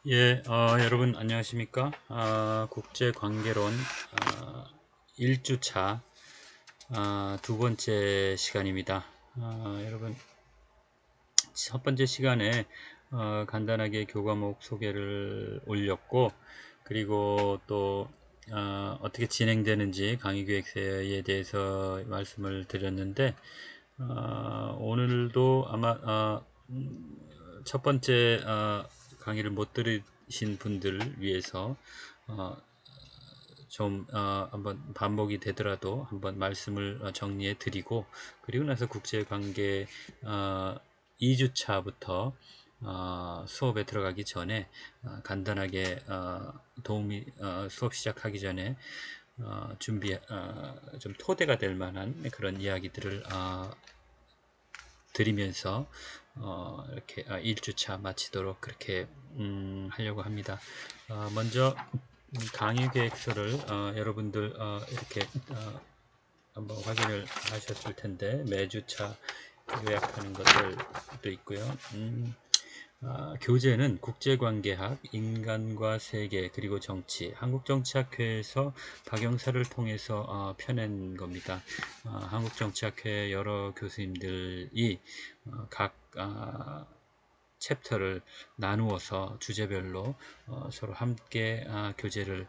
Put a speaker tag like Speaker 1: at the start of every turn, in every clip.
Speaker 1: 예, 여러분 안녕하십니까? 국제관계론 1주차 두 번째 시간입니다. 여러분 첫 번째 시간에 간단하게 교과목 소개를 올렸고, 그리고 또 어떻게 진행되는지 강의 계획서에 대해서 말씀을 드렸는데, 오늘도 아마 첫 번째 강의를 못 들으신 분들을 위해서 어, 좀 한번 반복이 되더라도 한번 말씀을 정리해 드리고, 그리고 나서 국제관계 2주차부터 수업에 들어가기 전에 간단하게 도움이 수업 시작하기 전에 준비 좀 토대가 될 만한 그런 이야기들을 드리면서 이렇게 1주차 마치도록 그렇게 하려고 합니다. 먼저 강의 계획서를 여러분들 이렇게 한번 확인을 하셨을 텐데, 매주차 요약하는 것들도 있고요. 교재는 국제관계학, 인간과 세계, 그리고 정치, 한국정치학회에서 박영사를 통해서 펴낸 겁니다. 한국정치학회 여러 교수님들이 각 챕터를 나누어서 주제별로 서로 함께 교재를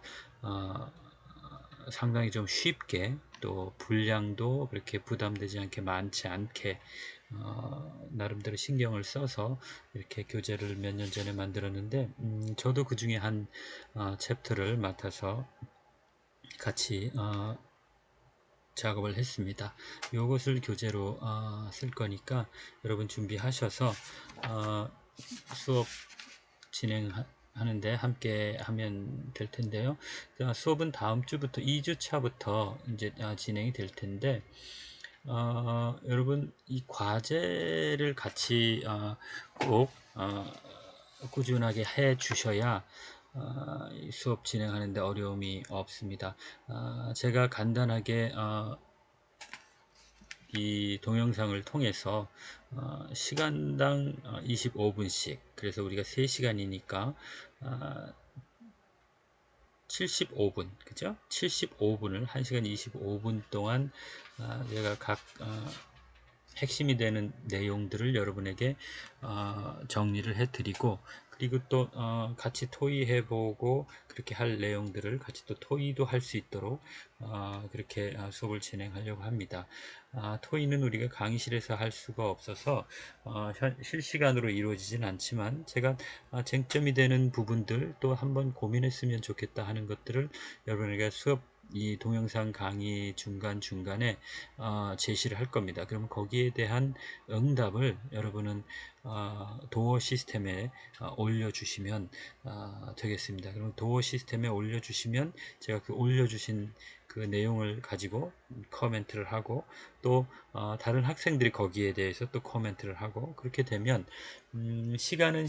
Speaker 1: 상당히 좀 쉽게, 또 분량도 그렇게 부담되지 않게 많지 않게 나름대로 신경을 써서 이렇게 교재를 몇 년 전에 만들었는데, 저도 그 중에 한 챕터를 맡아서 같이 작업을 했습니다. 이것을 교재로 쓸 거니까 여러분 준비하셔서 수업 진행하는데 함께 하면 될 텐데요. 수업은 다음 주부터 2주차부터 이제 진행이 될 텐데, 여러분 이 과제를 같이 꼭 꾸준하게 해 주셔야 수업 진행하는데 어려움이 없습니다. 제가 간단하게 이 동영상을 통해서 시간당 25분씩, 그래서 우리가 3시간이니까 75분, 그죠? 75분을 1시간 25분 동안 제가 각 핵심이 되는 내용들을 여러분에게 정리를 해드리고, 그리고 또 같이 토의해보고 그렇게 할 내용들을 같이 또 토의도 할 수 있도록 그렇게 수업을 진행하려고 합니다. 토의는 우리가 강의실에서 할 수가 없어서 실시간으로 이루어지진 않지만, 제가 쟁점이 되는 부분들, 또 한번 고민했으면 좋겠다 하는 것들을 여러분에게 수업 이 동영상 강의 중간중간에 제시를 할 겁니다. 그러면 거기에 대한 응답을 여러분은 도어 시스템에 올려주시면 되겠습니다. 그럼 도어 시스템에 올려주시면 제가 그 올려주신 그 내용을 가지고 코멘트를 하고, 또 다른 학생들이 거기에 대해서 또 코멘트를 하고, 그렇게 되면 시간은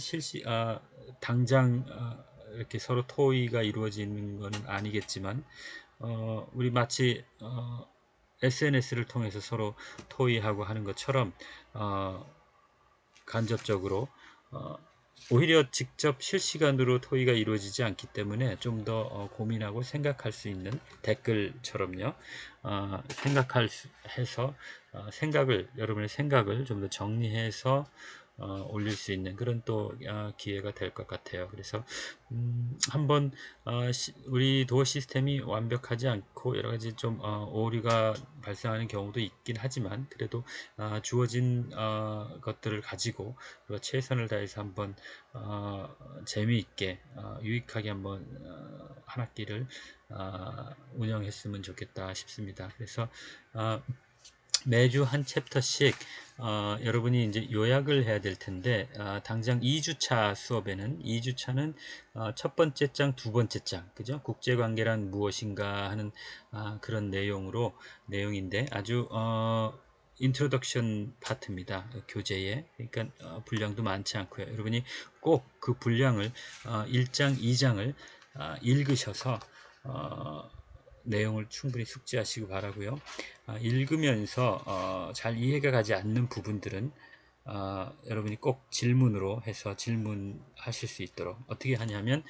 Speaker 1: 당장 이렇게 서로 토의가 이루어지는 것은 아니겠지만, 우리 마치 SNS를 통해서 서로 토의하고 하는 것처럼 간접적으로 오히려 직접 실시간으로 토의가 이루어지지 않기 때문에 좀 더 고민하고 생각할 수 있는, 댓글처럼요, 해서 여러분의 생각을 좀 더 정리해서 올릴 수 있는 그런 또 기회가 될 것 같아요. 그래서 한번 우리 도어 시스템이 완벽하지 않고 여러 가지 좀 오류가 발생하는 경우도 있긴 하지만, 그래도 주어진 것들을 가지고 우리가 최선을 다해서 한번 재미있게 유익하게 한번 한 학기를 운영했으면 좋겠다 싶습니다. 그래서 매주 한 챕터씩 여러분이 이제 요약을 해야 될 텐데, 당장 2주차 수업에는 2주차는 첫 번째 장, 두 번째 장, 그죠? 국제관계란 무엇인가 하는 그런 내용인데, 아주 인트로덕션 파트입니다. 교재에. 그러니까 분량도 많지 않고요. 여러분이 꼭 그 분량을 1장, 2장을 읽으셔서 내용을 충분히 숙지하시기 바라고요. 읽으면서 잘 이해가 가지 않는 부분들은 여러분이 꼭 질문으로 해서 질문하실 수 있도록 어떻게 하냐면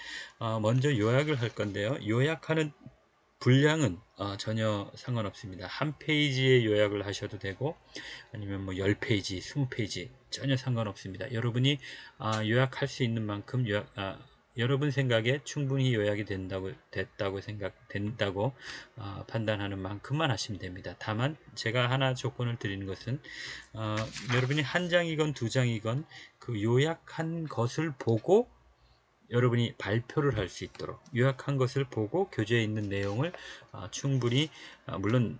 Speaker 1: 먼저 요약을 할 건데요. 요약하는 분량은 전혀 상관없습니다. 한 페이지의 요약을 하셔도 되고 아니면 뭐 10페이지, 20페이지 전혀 상관없습니다. 여러분이 요약할 수 있는 만큼 여러분 생각에 충분히 요약이 된다고 판단하는 만큼만 하시면 됩니다. 다만 제가 하나 조건을 드리는 것은 여러분이 한 장이건 두 장이건 그 요약한 것을 보고 여러분이 발표를 할 수 있도록 요약한 것을 보고 교재에 있는 내용을 충분히 물론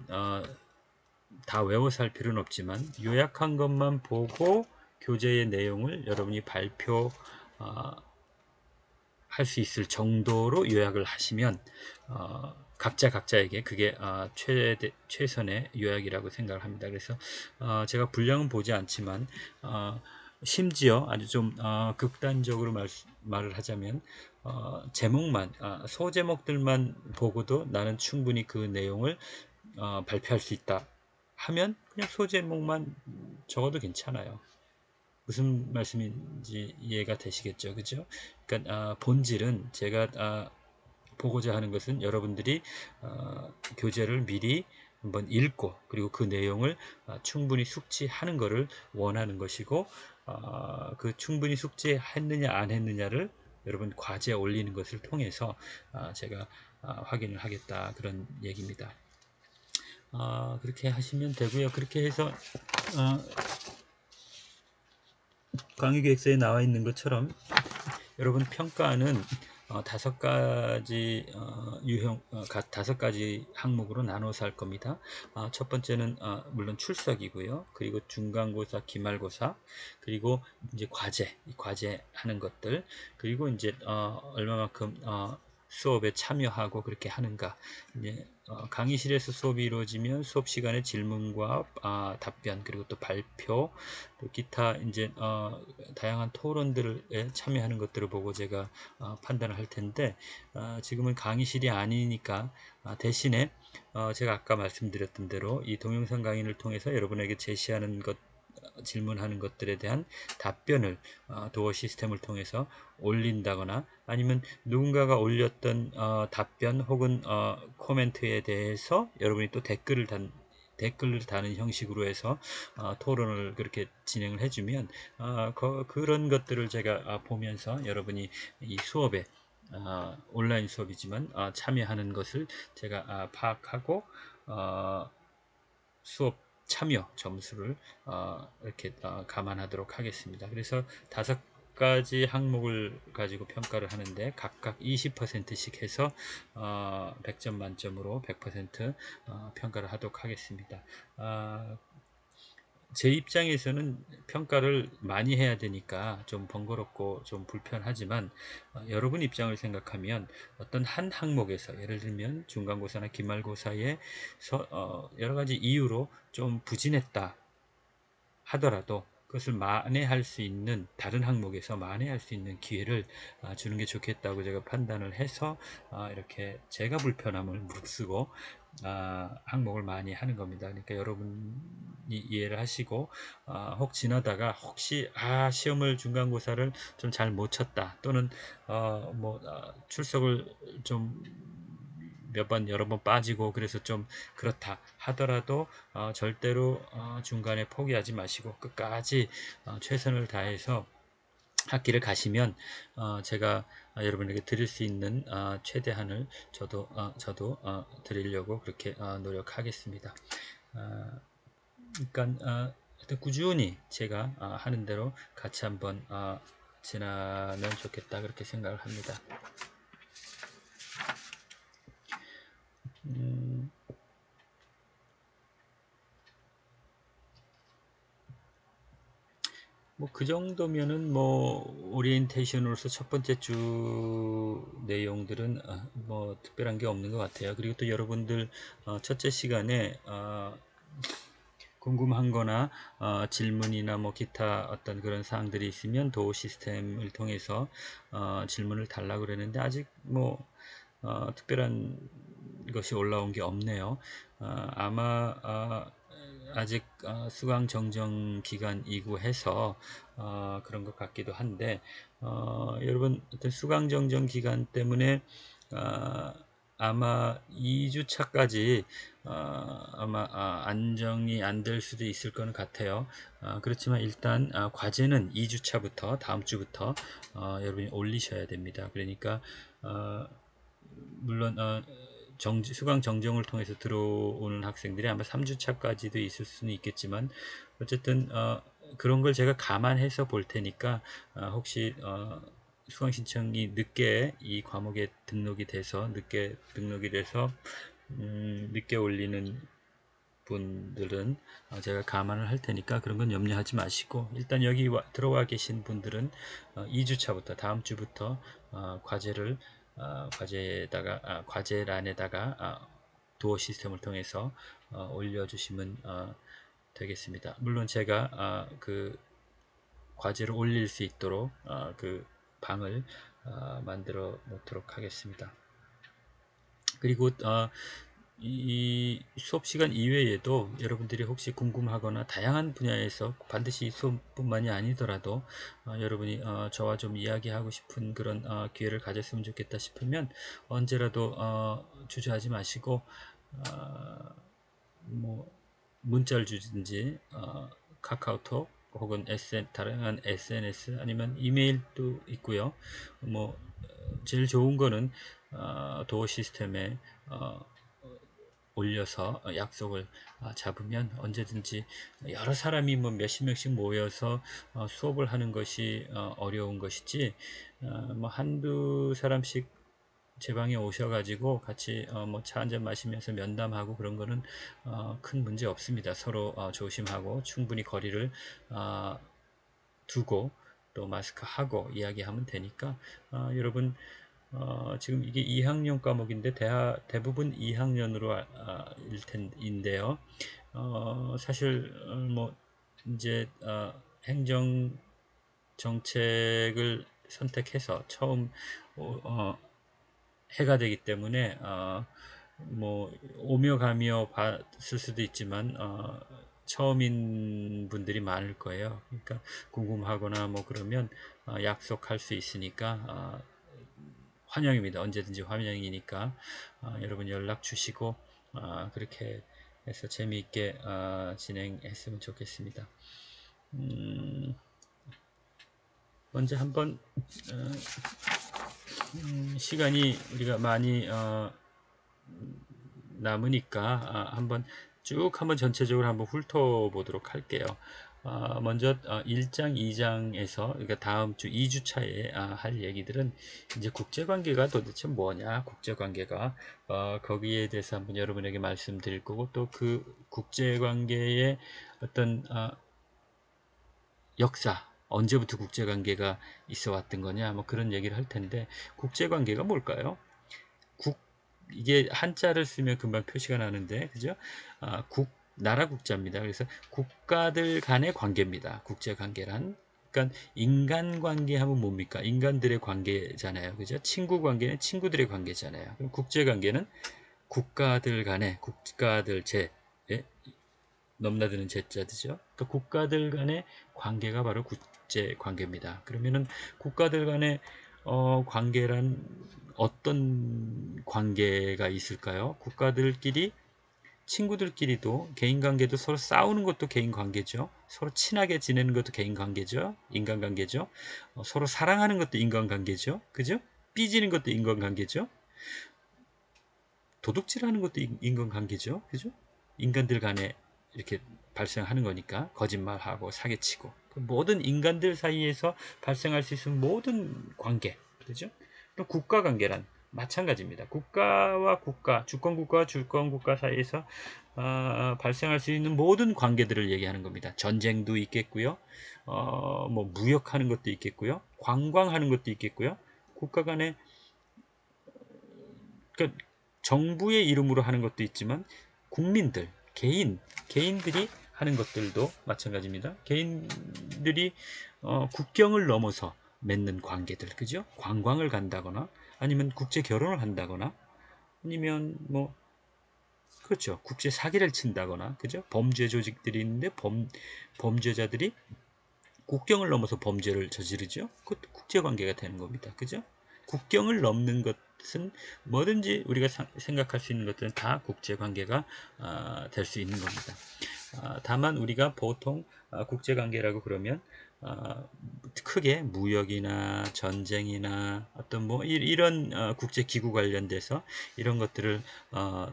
Speaker 1: 다 외워서 할 필요는 없지만 요약한 것만 보고 교재의 내용을 여러분이 발표 할 수 있을 정도로 요약을 하시면 각자에게 그게 최선의 요약이라고 생각을 합니다. 그래서 제가 분량은 보지 않지만 심지어 아주 좀 극단적으로 말을 하자면 제목만 소제목들만 보고도 나는 충분히 그 내용을 발표할 수 있다 하면 그냥 소제목만 적어도 괜찮아요. 무슨 말씀인지 이해가 되시겠죠, 그죠? 그러니까 본질은 제가 보고자 하는 것은 여러분들이 교재를 미리 한번 읽고 그리고 그 내용을 충분히 숙지하는 것을 원하는 것이고 그 충분히 숙지했느냐 안 했느냐를 여러분 과제에 올리는 것을 통해서 제가 확인을 하겠다 그런 얘기입니다. 그렇게 하시면 되고요. 그렇게 해서 강의계획서에 나와 있는 것처럼 여러분 평가는 다섯 가지 다섯 가지 항목으로 나눠서 할 겁니다. 첫 번째는 물론 출석이고요. 그리고 중간고사, 기말고사, 그리고 이제 과제 하는 것들, 그리고 이제 얼마만큼 수업에 참여하고 그렇게 하는가. 이제 강의실에서 수업이 이루어지면 수업 시간에 질문과 답변 그리고 또 발표 또 기타 이제 다양한 토론들에 참여하는 것들을 보고 제가 판단을 할 텐데 지금은 강의실이 아니니까 대신에 제가 아까 말씀드렸던 대로 이 동영상 강의를 통해서 여러분에게 제시하는 것 질문하는 것들에 대한 답변을 도어 시스템을 통해서 올린다거나 아니면 누군가가 올렸던 답변 혹은 코멘트에 대해서 여러분이 또 댓글을 다는 형식으로 해서 토론을 그렇게 진행을 해주면 그런 것들을 제가 보면서 여러분이 이 수업에 온라인 수업이지만 참여하는 것을 제가 파악하고 수업 참여 점수를 이렇게 감안하도록 하겠습니다. 그래서 5가지 항목을 가지고 평가를 하는데 각각 20%씩 해서 100점 만점으로 100% 평가를 하도록 하겠습니다. 제 입장에서는 평가를 많이 해야 되니까 좀 번거롭고 좀 불편하지만 여러분 입장을 생각하면 어떤 한 항목에서 예를 들면 중간고사나 기말고사에 여러가지 이유로 좀 부진했다 하더라도 그것을 만회할 수 있는 다른 항목에서 만회할 수 있는 기회를 주는 게 좋겠다고 제가 판단을 해서 이렇게 제가 불편함을 무릅쓰고 항목을 많이 하는 겁니다. 그러니까 여러분이 이해를 하시고 혹 지나다가 혹시 시험을 중간고사를 좀 잘 못 쳤다 또는 출석을 좀 몇 번 여러 번 빠지고 그래서 좀 그렇다 하더라도 절대로 중간에 포기하지 마시고 끝까지 최선을 다해서 학기를 가시면 제가 여러분에게 드릴 수 있는 최대한을 저도 드리려고 그렇게 노력하겠습니다. 그러니까 하여튼 꾸준히 제가 하는 대로 같이 한번 지나면 좋겠다 그렇게 생각을 합니다. 뭐 그 정도면은 오리엔테이션으로서 첫 번째 주 내용들은 뭐 특별한 게 없는 것 같아요. 그리고 또 여러분들 첫째 시간에 궁금한 거나 질문이나 뭐 기타 어떤 그런 사항들이 있으면 도우 시스템을 통해서 질문을 달라고 그러는데 아직 뭐 특별한 것이 올라온 게 없네요. 아마 아직 수강 정정 기간이고 해서 그런 것 같기도 한데, 여러분 어떤 수강 정정 기간 때문에 아마 2주차까지 아마 안정이 안 될 수도 있을 거는 같아요. 그렇지만 일단 과제는 2주차부터 다음 주부터 여러분이 올리셔야 됩니다. 그러니까 물론 수강 정정을 통해서 들어오는 학생들이 아마 3주차까지도 있을 수는 있겠지만, 어쨌든 그런 걸 제가 감안해서 볼 테니까 혹시 수강 신청이 늦게 이 과목에 등록이 돼서 늦게 올리는 분들은 제가 감안을 할 테니까 그런 건 염려하지 마시고, 일단 여기 들어와 계신 분들은 2주차부터 다음 주부터 과제를 과제란에다가 도어 시스템을 통해서 올려주시면 되겠습니다. 물론 제가 그 과제를 올릴 수 있도록 그 방을 만들어 놓도록 하겠습니다. 그리고 이 수업 시간 이외에도 여러분들이 혹시 궁금하거나 다양한 분야에서 반드시 수업뿐만이 아니더라도 여러분이 저와 좀 이야기하고 싶은 그런 기회를 가졌으면 좋겠다 싶으면 언제라도 주저하지 마시고 뭐 문자를 주든지 카카오톡 혹은 다양한 SNS 아니면 이메일도 있고요. 뭐 제일 좋은 거는 도어 시스템에 올려서 약속을 잡으면 언제든지, 여러 사람이 뭐 몇십 명씩 모여서 수업을 하는 것이 어려운 것이지, 뭐 한두 사람씩 제 방에 오셔가지고 같이 뭐 차 한잔 마시면서 면담하고 그런 거는 큰 문제 없습니다. 서로 조심하고 충분히 거리를 두고 또 마스크 하고 이야기하면 되니까, 여러분 지금 이게 2학년 과목인데 대부분 2학년으로 인데요. 사실 뭐 이제 행정 정책을 선택해서 처음 해가 되기 때문에 뭐 오며 가며 봤을 수도 있지만 처음인 분들이 많을 거예요. 그러니까 궁금하거나 뭐 그러면 약속할 수 있으니까 환영입니다. 언제든지 환영이니까 여러분 연락 주시고 그렇게 해서 재미있게 진행했으면 좋겠습니다. 먼저 한번 시간이 우리가 많이 남으니까 한번 전체적으로 한번 훑어보도록 할게요. 먼저 1장, 2장에서 그러니까 다음 주 2주차에 할 얘기들은 이제 국제관계가 도대체 뭐냐, 국제관계가 거기에 대해서 한번 여러분에게 말씀드릴 거고, 또 그 국제관계의 어떤 역사, 언제부터 국제관계가 있어 왔던 거냐, 뭐 그런 얘기를 할 텐데, 국제관계가 뭘까요? 이게 한자를 쓰면 금방 표시가 나는데, 그죠? 나라 국자입니다. 그래서 국가들 간의 관계입니다. 국제관계란. 그러니까 인간관계 하면 뭡니까? 인간들의 관계잖아요. 그죠? 친구 관계는 친구들의 관계잖아요. 그럼 국제관계는 국가들 간의, 넘나드는 제자죠. 또 국가들 간의 관계가 바로 국제관계입니다. 그러면은 국가들 간의 관계란 어떤 관계가 있을까요? 국가들끼리, 친구들끼리도 개인관계도, 서로 싸우는 것도 개인관계죠. 서로 친하게 지내는 것도 개인관계죠. 인간관계죠. 서로 사랑하는 것도 인간관계죠. 그죠? 삐지는 것도 인간관계죠. 도둑질하는 것도 인간관계죠. 그죠? 인간들 간에 이렇게 발생하는 거니까, 거짓말하고 사기치고 그 모든 인간들 사이에서 발생할 수 있는 모든 관계, 그죠? 또 국가관계란 마찬가지입니다. 국가와 국가, 주권국가와 주권국가 사이에서 발생할 수 있는 모든 관계들을 얘기하는 겁니다. 전쟁도 있겠고요, 뭐 무역하는 것도 있겠고요, 관광하는 것도 있겠고요. 국가 간에, 그러니까 정부의 이름으로 하는 것도 있지만 국민들, 개인들이 하는 것들도 마찬가지입니다. 개인들이 국경을 넘어서 맺는 관계들, 그죠? 관광을 간다거나 아니면 국제 결혼을 한다거나 아니면 뭐 그렇죠. 국제 사기를 친다거나, 그죠? 범죄 조직들이 있는데 범죄자들이 국경을 넘어서 범죄를 저지르죠. 그것도 국제 관계가 되는 겁니다. 그죠? 국경을 넘는 것은 뭐든지 우리가 생각할 수 있는 것들은 다 국제 관계가 될 수 있는 겁니다. 다만 우리가 보통 국제 관계라고 그러면 크게 무역이나 전쟁이나 어떤 뭐 이런 국제 기구 관련돼서 이런 것들을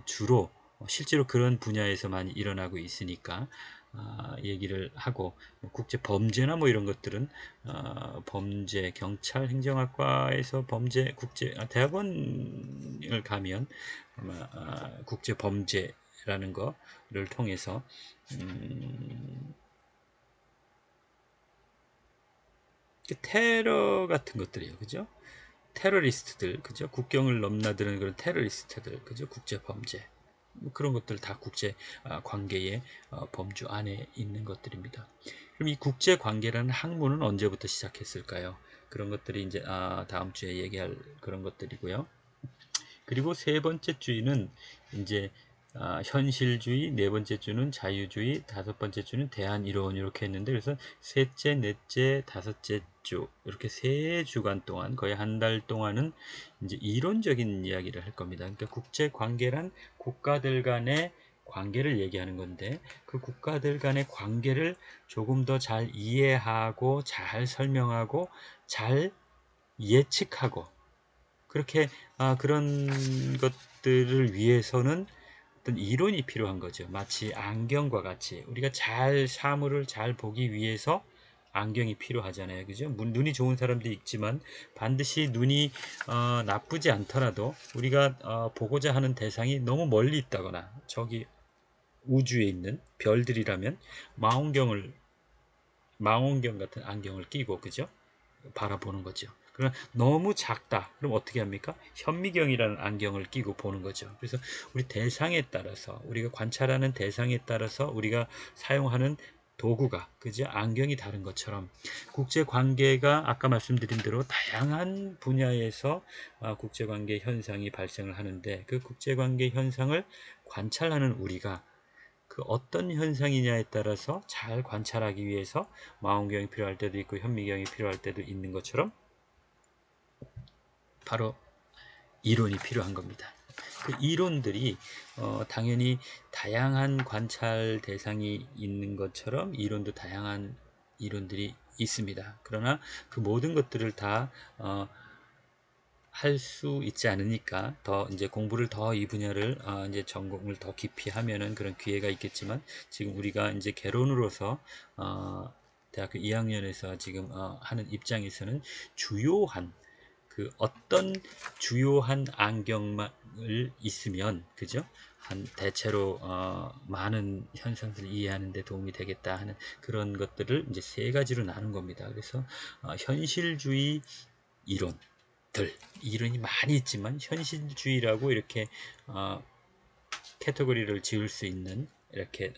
Speaker 1: 주로 실제로 그런 분야에서 많이 일어나고 있으니까 얘기를 하고, 국제 범죄나 뭐 이런 것들은 범죄 경찰 행정학과에서 범죄 국제 대학원을 가면 아마 국제 범죄라는 거를 통해서 테러 같은 것들이에요. 그죠? 테러리스트들, 그죠? 국경을 넘나드는 그런 테러리스트들, 그죠? 국제 범죄. 뭐 그런 것들 다 국제 관계의 범주 안에 있는 것들입니다. 그럼 이 국제 관계라는 학문은 언제부터 시작했을까요? 그런 것들이 이제 다음 주에 얘기할 그런 것들이고요. 그리고 세 번째 주의는 이제 현실주의, 네 번째 주는 자유주의, 다섯 번째 주는 대안이론 이렇게 했는데, 그래서 셋째, 넷째, 다섯째 주 이렇게 세 주간 동안 거의 한 달 동안은 이제 이론적인 이야기를 할 겁니다. 그러니까 국제 관계란 국가들 간의 관계를 얘기하는 건데, 그 국가들 간의 관계를 조금 더 잘 이해하고 잘 설명하고 잘 예측하고, 그렇게 그런 것들을 위해서는 어떤 이론이 필요한 거죠. 마치 안경과 같이 우리가 잘 사물을 잘 보기 위해서 안경이 필요하잖아요. 그죠? 눈이 좋은 사람도 있지만 반드시 눈이 나쁘지 않더라도 우리가 보고자 하는 대상이 너무 멀리 있다거나 저기 우주에 있는 별들이라면 망원경을 망원경 같은 안경을 끼고, 그죠? 바라보는 거죠. 그러나 너무 작다. 그럼 어떻게 합니까? 현미경이라는 안경을 끼고 보는 거죠. 그래서 우리 대상에 따라서, 우리가 관찰하는 대상에 따라서 우리가 사용하는 도구가, 그죠? 안경이 다른 것처럼 국제 관계가 아까 말씀드린 대로 다양한 분야에서 국제 관계 현상이 발생을 하는데, 그 국제 관계 현상을 관찰하는 우리가 그 어떤 현상이냐에 따라서 잘 관찰하기 위해서 망원경이 필요할 때도 있고 현미경이 필요할 때도 있는 것처럼 바로 이론이 필요한 겁니다. 그 이론들이 당연히 다양한 관찰 대상이 있는 것처럼 이론도 다양한 이론들이 있습니다. 그러나 그 모든 것들을 다 할 수 있지 않으니까 더 이제 공부를 더 이 분야를 이제 전공을 더 깊이 하면은 그런 기회가 있겠지만, 지금 우리가 이제 개론으로서 대학교 2학년에서 지금 하는 입장에서는 주요한 그 어떤 주요한 안경을 있으면, 그죠? 한 대체로 많은 현상들을 이해하는 데 도움이 되겠다 하는 그런 것들을 이제 세 가지로 나눈 겁니다. 그래서 현실주의 이론 이론이 많이 있지만 현실주의라고 이렇게 캐테고리를 지을 수 있는 이렇게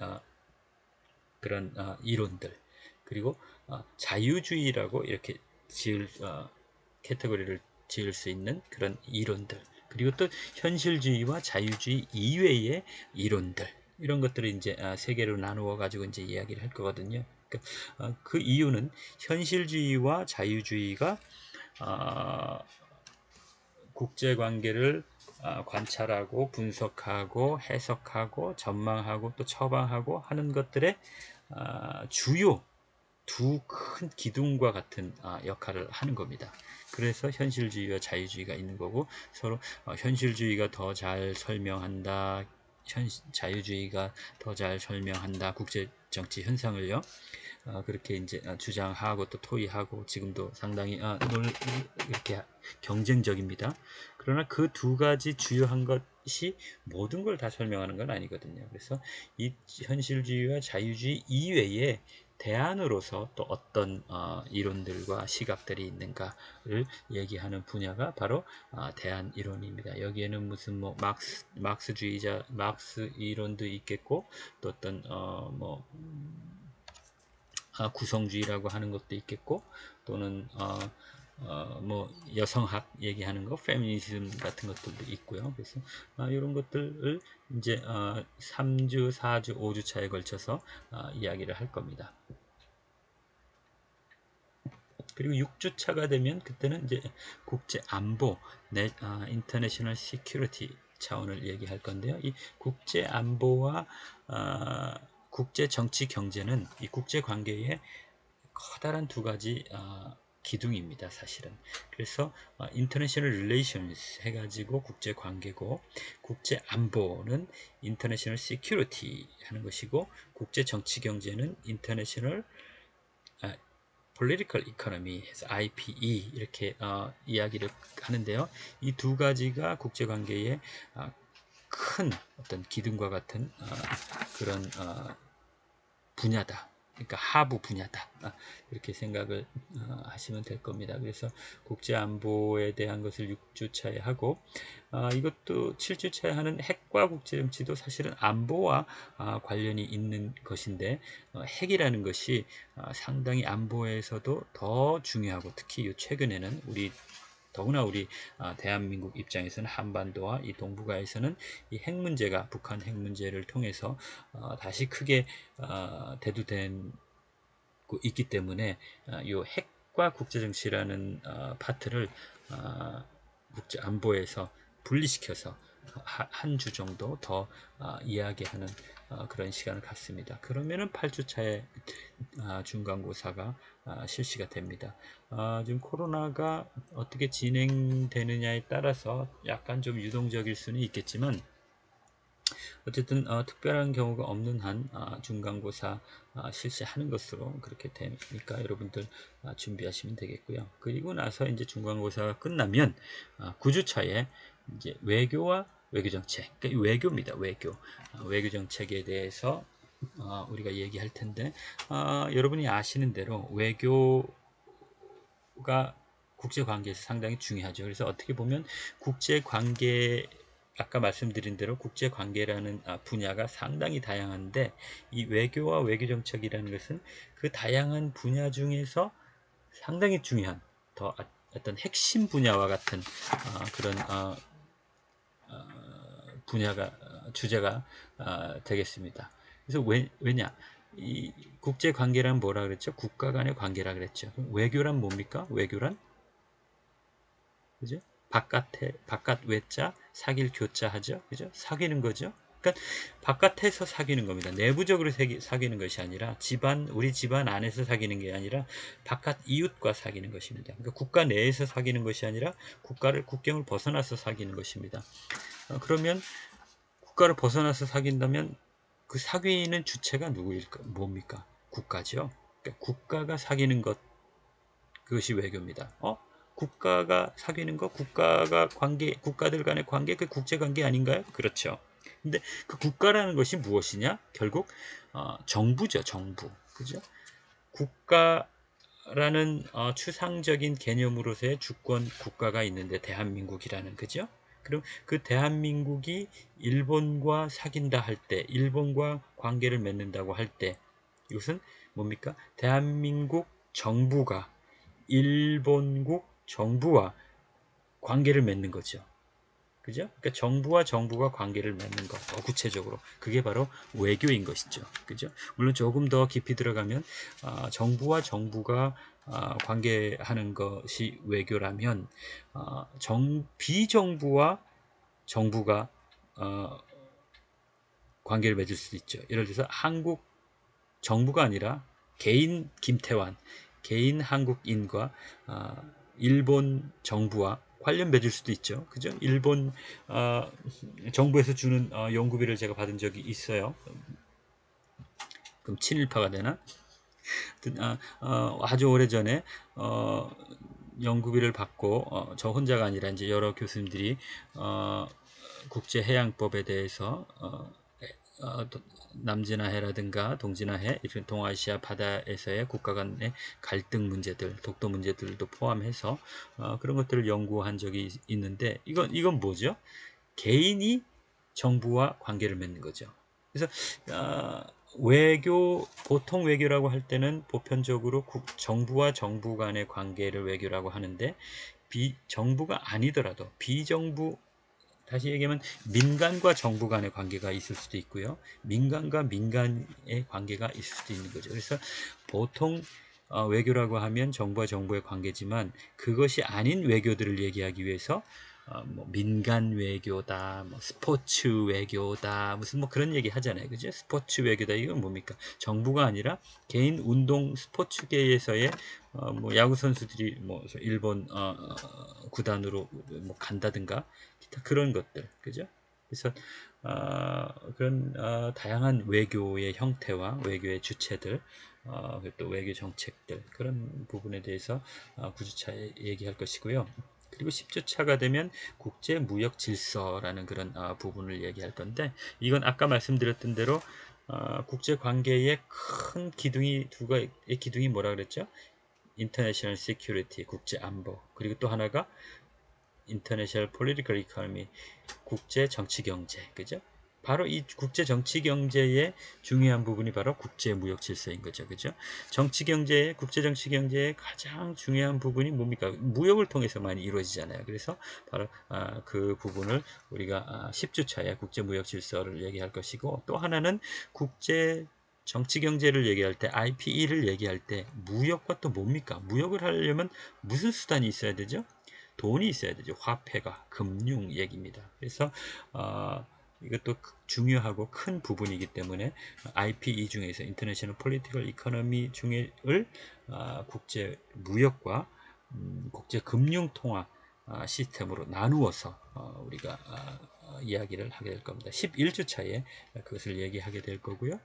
Speaker 1: 그런 이론들, 그리고 자유주의라고 이렇게 캐테고리를 지을 수 있는 그런 이론들, 그리고 또 현실주의와 자유주의 이외의 이론들, 이런 것들을 이제 세 개로 나누어 가지고 이제 이야기를 할 거거든요. 그러니까 그 이유는 현실주의와 자유주의가 국제 관계를 관찰하고 분석하고 해석하고 전망하고 또 처방하고 하는 것들의 주요 두 큰 기둥과 같은 역할을 하는 겁니다. 그래서 현실주의와 자유주의가 있는 거고, 서로 현실주의가 더 잘 설명한다, 자유주의가 더 잘 설명한다, 국제 정치 현상을요. 그렇게 이제 주장하고 또 토의하고 지금도 상당히 이렇게 경쟁적입니다. 그러나 그 두 가지 주요한 것이 모든 걸 다 설명하는 건 아니거든요. 그래서 이 현실주의와 자유주의 이외에 대안으로서 또 어떤 이론들과 시각들이 있는가를 얘기하는 분야가 바로 대안 이론입니다. 여기에는 무슨 뭐 막스주의자 막스 이론도 있겠고, 또 어떤 뭐 구성주의라고 하는 것도 있겠고, 또는 뭐 여성학 얘기하는 거, 페미니즘 같은 것들도 있고요. 그래서 이런 것들을 이제 3주, 4주, 5주 차에 걸쳐서 이야기를 할 겁니다. 그리고 6주 차가 되면 그때는 이제 국제 안보, 인터내셔널 시큐리티 차원을 얘기할 건데요. 이 국제 안보와 국제 정치 경제는 이 국제 관계의 커다란 두 가지 기둥입니다, 사실은. 그래서 인터내셔널 릴레이션스 해가지고 국제 관계고, 국제 안보는 인터내셔널 시큐리티 하는 것이고, 국제 정치 경제는 인터내셔널 political economy 해서 IPE 이렇게 이야기를 하는데요. 이 두 가지가 국제 관계의 큰 어떤 기둥과 같은 그런 분야다. 그러니까 하부 분야다. 이렇게 생각을 하시면 될 겁니다. 그래서 국제안보에 대한 것을 6주차에 하고 이것도 7주차에 하는 핵과 국제정치도 사실은 안보와 관련이 있는 것인데 핵이라는 것이 상당히 안보에서도 더 중요하고 특히 최근에는 더구나 우리 대한민국 입장에서는 한반도와 이 동북아에서는 이 핵 문제가 북한 핵 문제를 통해서 다시 크게 대두되고 있기 때문에 이 핵과 국제정치라는 파트를 국제 안보에서 분리시켜서 한 주 정도 더 이야기하는 그런 시간을 갖습니다. 그러면은 8주차에 중간고사가 실시가 됩니다. 지금 코로나가 어떻게 진행되느냐에 따라서 약간 좀 유동적일 수는 있겠지만 어쨌든 특별한 경우가 없는 한 중간고사 실시하는 것으로 그렇게 되니까 여러분들 준비하시면 되겠고요. 그리고 나서 이제 중간고사가 끝나면 9주차에 이제 외교와 외교정책, 그러니까 외교입니다. 외교정책에 대해서 우리가 얘기할 텐데 여러분이 아시는 대로 외교가 국제관계에서 상당히 중요하죠. 그래서 어떻게 보면 국제관계 아까 말씀드린 대로 국제관계라는 분야가 상당히 다양한데 이 외교와 외교정책이라는 것은 그 다양한 분야 중에서 상당히 중요한 더 어떤 핵심 분야와 같은 그런 분야가 주제가 되겠습니다. 그래서 왜냐 이 국제관계란 뭐라 그랬죠? 국가 간의 관계라 그랬죠. 외교란 뭡니까? 외교란 그죠? 바깥 외자 사귈 교자 하죠. 그죠? 사귀는 거죠. 그러니까 바깥에서 사귀는 겁니다. 내부적으로 사귀는 것이 아니라 우리 집안 안에서 사귀는 게 아니라 바깥 이웃과 사귀는 것입니다. 그러니까 국가 내에서 사귀는 것이 아니라 국경을 벗어나서 사귀는 것입니다. 그러면 국가를 벗어나서 사귄다면 그 사귀는 주체가 뭡니까? 국가죠. 그러니까 국가가 사귀는 것 그것이 외교입니다. 국가가 사귀는 거, 국가들 간의 관계, 그 국제 관계 아닌가요? 그렇죠. 근데 그 국가라는 것이 무엇이냐? 결국 정부죠, 정부. 그죠? 국가라는 추상적인 개념으로서의 주권 국가가 있는데 대한민국이라는 그죠? 그럼 그 대한민국이 일본과 사귄다 할 때, 일본과 관계를 맺는다고 할 때, 이것은 뭡니까? 대한민국 정부가 일본국 정부와 관계를 맺는 거죠. 그죠? 그러니까 정부와 정부가 관계를 맺는 것, 구체적으로 그게 바로 외교인 것이죠. 그죠? 물론 조금 더 깊이 들어가면 정부와 정부가 관계하는 것이 외교라면 비정부와 정부가 관계를 맺을 수도 있죠. 예를 들어서 한국 정부가 아니라 개인 김태환, 개인 한국인과 일본 정부와 관련 맺을 수도 있죠. 그죠? 일본 정부에서 주는 연구비를 제가 받은 적이 있어요. 그럼 친일파가 되나? 아주 오래전에 연구비를 받고 저 혼자가 아니라 이제 여러 교수님들이 국제해양법에 대해서 남진아해라든가 동진아해 이런 동아시아 바다에서의 국가 간의 갈등 문제들, 독도 문제들도 포함해서 그런 것들을 연구한 적이 있는데 이건 뭐죠? 개인이 정부와 관계를 맺는 거죠. 그래서 보통 외교라고 할 때는 보편적으로 정부와 정부 간의 관계를 외교라고 하는데, 정부가 아니더라도 비정부, 다시 얘기하면 민간과 정부 간의 관계가 있을 수도 있고요. 민간과 민간의 관계가 있을 수도 있는 거죠. 그래서 보통 외교라고 하면 정부와 정부의 관계지만, 그것이 아닌 외교들을 얘기하기 위해서 뭐 민간 외교다, 뭐 스포츠 외교다, 무슨 뭐 그런 얘기 하잖아요. 그죠? 스포츠 외교다. 이건 뭡니까? 정부가 아니라 개인 운동 스포츠계에서의 뭐 야구 선수들이 뭐 일본 구단으로 뭐 간다든가 기타 그런 것들, 그죠? 그래서 그런 다양한 외교의 형태와 외교의 주체들, 또 외교 정책들, 그런 부분에 대해서 9주차 얘기할 것이고요. 그리고 10주차가 되면 국제 무역 질서라는 그런 부분을 얘기할 건데, 이건 아까 말씀드렸던 대로 국제 관계의 큰 기둥이 기둥이 뭐라 그랬죠? 인터내셔널 시큐리티, 국제 안보, 그리고 또 하나가 인터내셔널 폴리티컬 이코노미, 국제 정치 경제, 그죠? 바로 이 국제 정치 경제의 중요한 부분이 바로 국제 무역 질서인 거죠. 그죠? 국제 정치 경제의 가장 중요한 부분이 뭡니까? 무역을 통해서 많이 이루어지잖아요. 그래서 바로 그 부분을 우리가 10주차에 국제 무역 질서를 얘기할 것이고, 또 하나는 국제 정치 경제를 얘기할 때, IPE를 얘기할 때 무역과 또 뭡니까? 무역을 하려면 무슨 수단이 있어야 되죠? 돈이 있어야 되죠. 화폐가, 금융 얘기입니다. 그래서 이것도 중요하고 큰 부분이기 때문에 IPE 중에서 인터내셔널 폴리티컬 이코노미 중에를 국제 무역과 국제 금융 통화 시스템으로 나누어서 우리가 이야기를 하게 될 겁니다. 11주 차에 그것을 얘기하게 될 거고요.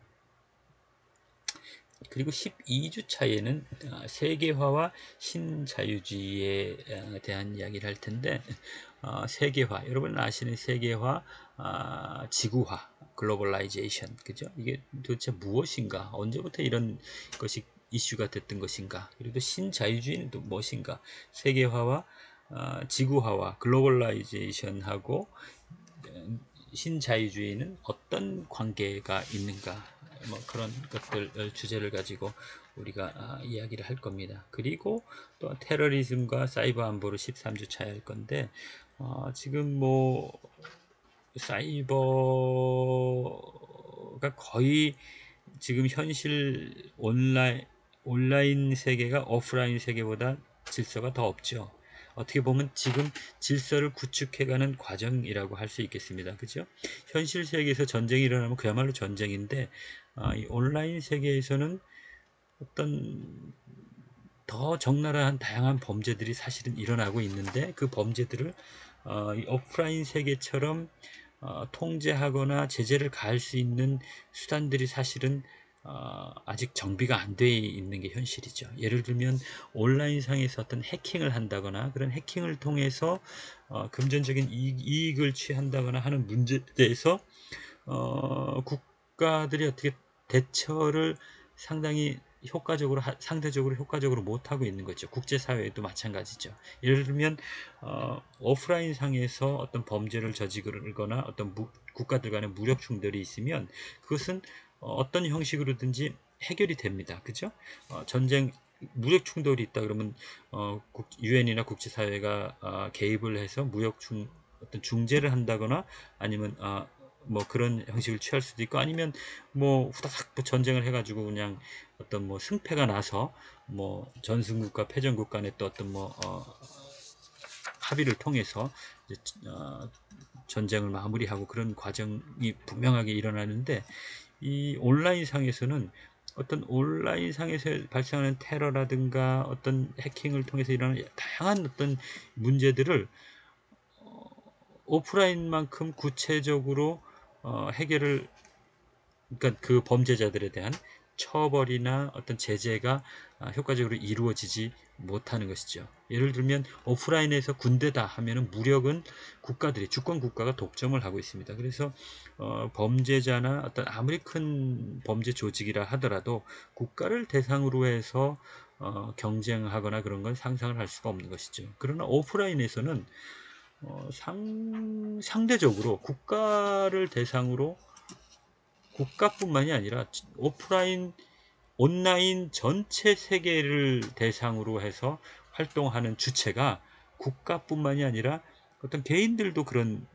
Speaker 1: 그리고 12주 차에는 세계화와 신자유주의에 대한 이야기를 할 텐데, 세계화, 여러분 아시는 세계화, 지구화, 글로벌라이제이션, 그죠? 이게 도대체 무엇인가? 언제부터 이런 것이 이슈가 됐던 것인가? 그리고 신자유주의는 또 무엇인가? 세계화와 지구화와 글로벌라이제이션하고 신자유주의는 어떤 관계가 있는가, 뭐 그런 것들 주제를 가지고 우리가 이야기를 할 겁니다. 그리고 또 테러리즘과 사이버 안보를 13주 차에 할 건데, 지금 뭐 사이버가 거의 지금 현실 온라인 세계가 오프라인 세계보다 질서가 더 없죠. 어떻게 보면 지금 질서를 구축해가는 과정이라고 할 수 있겠습니다. 그죠? 현실 세계에서 전쟁이 일어나면 그야말로 전쟁인데, 이 온라인 세계에서는 어떤 더 적나라한 다양한 범죄들이 사실은 일어나고 있는데, 그 범죄들을 이 오프라인 세계처럼 통제하거나 제재를 가할 수 있는 수단들이 사실은 아직 정비가 안 돼 있는 게 현실이죠. 예를 들면 온라인상에서 어떤 해킹을 한다거나, 그런 해킹을 통해서 금전적인 이익을 취한다거나 하는 문제에 대해서 국가들이 어떻게 대처를 상당히 상대적으로 효과적으로 못하고 있는 거죠. 국제사회도 마찬가지죠. 예를 들면 오프라인 상에서 어떤 범죄를 저지르거나 어떤 국가들 간의 무력 충돌이 있으면, 그것은 어떤 형식으로든지 해결이 됩니다. 그죠? 전쟁, 무력 충돌이 있다 그러면 유엔이나 국제사회가 개입을 해서 어떤 중재를 한다거나, 아니면 뭐 그런 형식을 취할 수도 있고, 아니면 뭐 후다닥 전쟁을 해가지고 그냥 어떤 뭐 승패가 나서 뭐 전승국과 패전국 간에 또 어떤 뭐 합의를 통해서 이제 전쟁을 마무리하고 그런 과정이 분명하게 일어나는데, 이 온라인 상에서는 어떤 온라인 상에서 발생하는 테러라든가 어떤 해킹을 통해서 일어나는 다양한 어떤 문제들을 오프라인만큼 구체적으로 해결을, 그러니까 그 범죄자들에 대한 처벌이나 어떤 제재가 효과적으로 이루어지지 못하는 것이죠. 예를 들면 오프라인에서 군대다 하면은 무력은 주권 국가가 독점을 하고 있습니다. 그래서 범죄자나 어떤 아무리 큰 범죄 조직이라 하더라도 국가를 대상으로 해서 경쟁하거나 그런 건 상상을 할 수가 없는 것이죠. 그러나 오프라인에서는 상대적으로 국가를 대상으로 국가뿐만이 아니라 오프라인 온라인 전체 세계를 대상으로 해서 활동하는 주체가 국가뿐만이 아니라 어떤 개인들도 그런